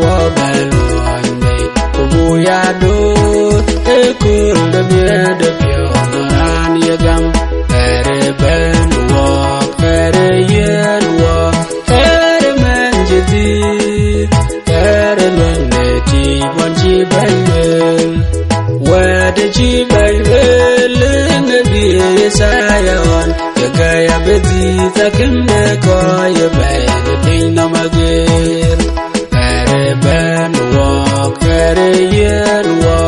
wo belwan me kubuya do ekul de biede pio ran yegam ere ben wo ere yen wo ere menjidi ere lwangeti wanji belwel wede ji belwel nabi sayon gaya bedi takinde ko ye ben dina magir ere ben wo ere yen wo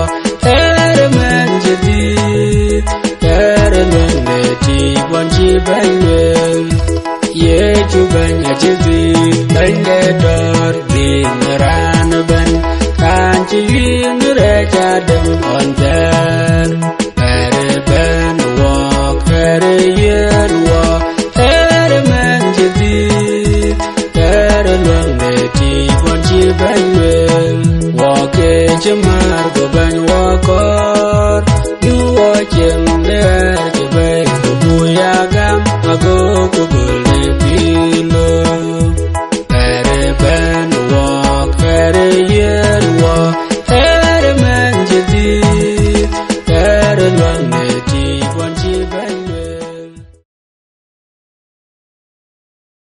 ere menjidi ere lwangeti wanji belwel ye juban ajibi bende dor din ran ben kanji ngre jadem onter ere ben wo ere yen wo ere menjidi ere lwangeti wanji belwel wo ke jamar go ben wo ko